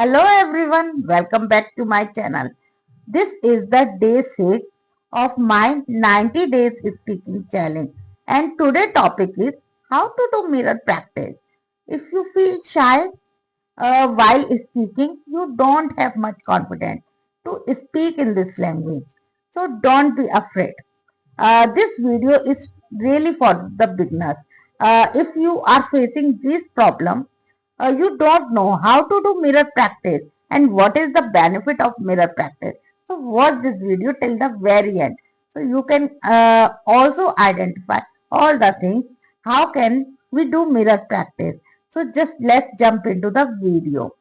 Hello everyone, welcome back to my channel. This is the day 6 of my 90 days speaking challenge and today topic is how to do mirror practice. If you feel shy while speaking, you don't have much confidence to speak in this language. So don't be afraid. This video is really for the beginners. If you are facing this problem, you don't know how to do mirror practice and what is the benefit of mirror practice. So watch this video till the very end. So you can also identify all the things. How can we do mirror practice? So just let's jump into the video.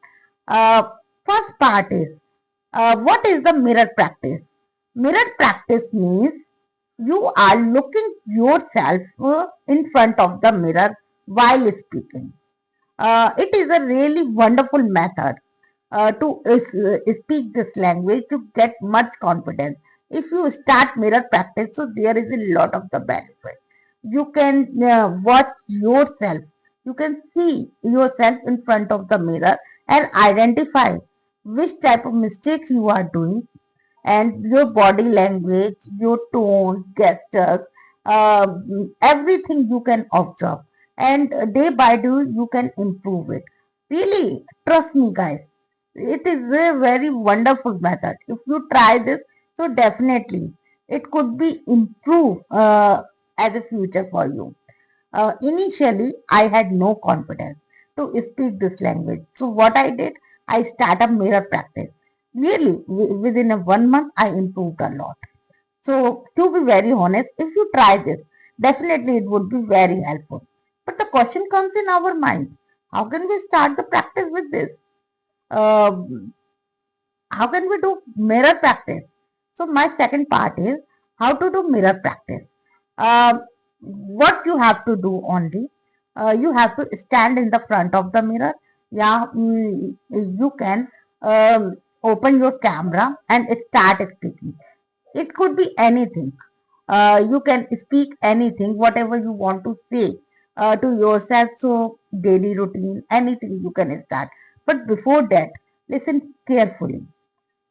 Uh, First part is what is the mirror practice? Mirror practice means you are looking yourself in front of the mirror while speaking. It is a really wonderful method to speak this language to get much confidence. If you start mirror practice, so there is a lot of the benefit. You can watch yourself. You can see yourself in front of the mirror and identify which type of mistakes you are doing and your body language, your tone, gestures, everything you can observe. And day by day, you can improve it. Really, trust me, guys. It is a very wonderful method. If you try this, so definitely it could be improved as a future for you. Initially, I had no confidence to speak this language. So what I did, I started mirror practice. Really, within a 1 month, I improved a lot. So to be very honest, if you try this, definitely it would be very helpful. But the question comes in our mind: how can we start the practice with this? Um how can we do mirror practice? So my second part is how to do mirror practice. Um, what you have to do only, you have to stand in the front of the mirror. Yeah, you can open your camera and start speaking. It could be anything. You can speak anything, whatever you want to say to yourself. So daily routine, anything you can start. But before that, listen carefully.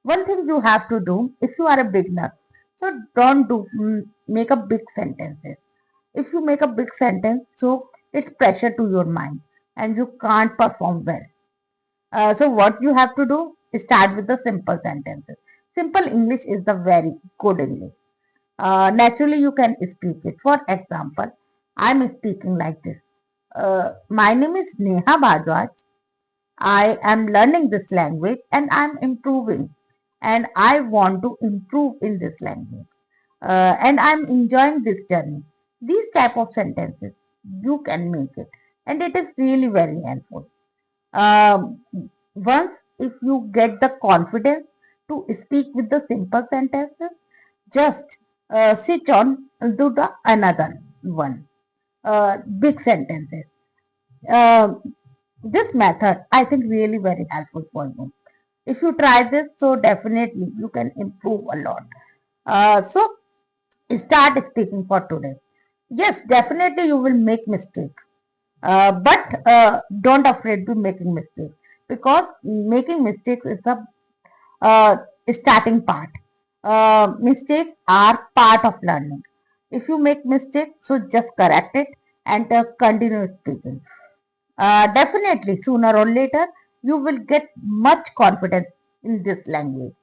One thing you have to do if you are a beginner, so don't do make a big sentences. If you make a big sentence, so it's pressure to your mind and you can't perform well. So what you have to do is start with the simple sentences. Simple English is the very good English. Naturally you can speak it. For example, I'm speaking like this. My name is Neha Bhardwaj. I am learning this language and I'm improving. And I want to improve in this language. And I'm enjoying this journey. These type of sentences, you can make it. And it is really very helpful. Um, Once if you get the confidence to speak with the simple sentences, just switch on to the another one. Big sentences. Uh, this method, I think, really very helpful for you. If you try this, so definitely you can improve a lot. So start speaking for today. Yes, definitely you will make mistake, but don't afraid to making mistakes because making mistakes is the uh, starting part. Mistakes are part of learning. If you make mistakes, so just correct it and continue speaking. Definitely, sooner or later, you will get much confidence in this language.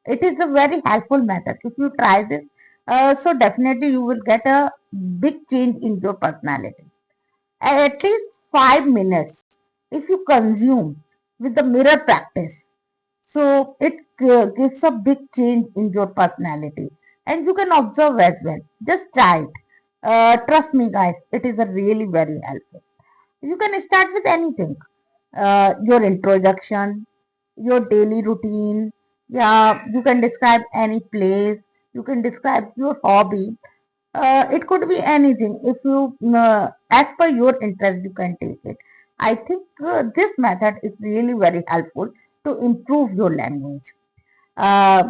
It is a very helpful method. If you try this, so definitely you will get a big change in your personality. At least 5 minutes, if you consume with the mirror practice, so it gives a big change in your personality. And you can observe as well. Just try it. Trust me, guys, it is a really very helpful. You can start with anything. Your introduction, your daily routine. Yeah, you can describe any place. You can describe your hobby. It could be anything. If you, as per your interest, you can take it. I think this method is really very helpful to improve your language. Uh,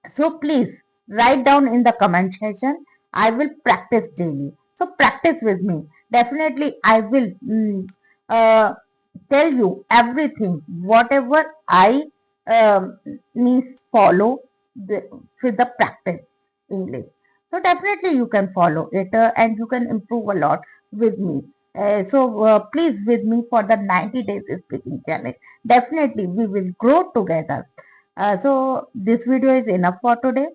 so please write down in the comment section. I will practice daily. So practice with me. Definitely, I will uh, tell you everything, whatever I means follow the, with the practice English. So definitely you can follow it and you can improve a lot with me. So please with me for the 90 days speaking challenge. Definitely we will grow together. So this video is enough for today.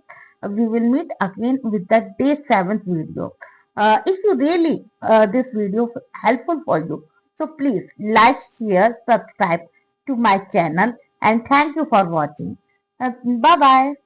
We will meet again with the day 7th video. If you really this video helpful for you, so please like, share, subscribe to my channel and thank you for watching. Bye bye.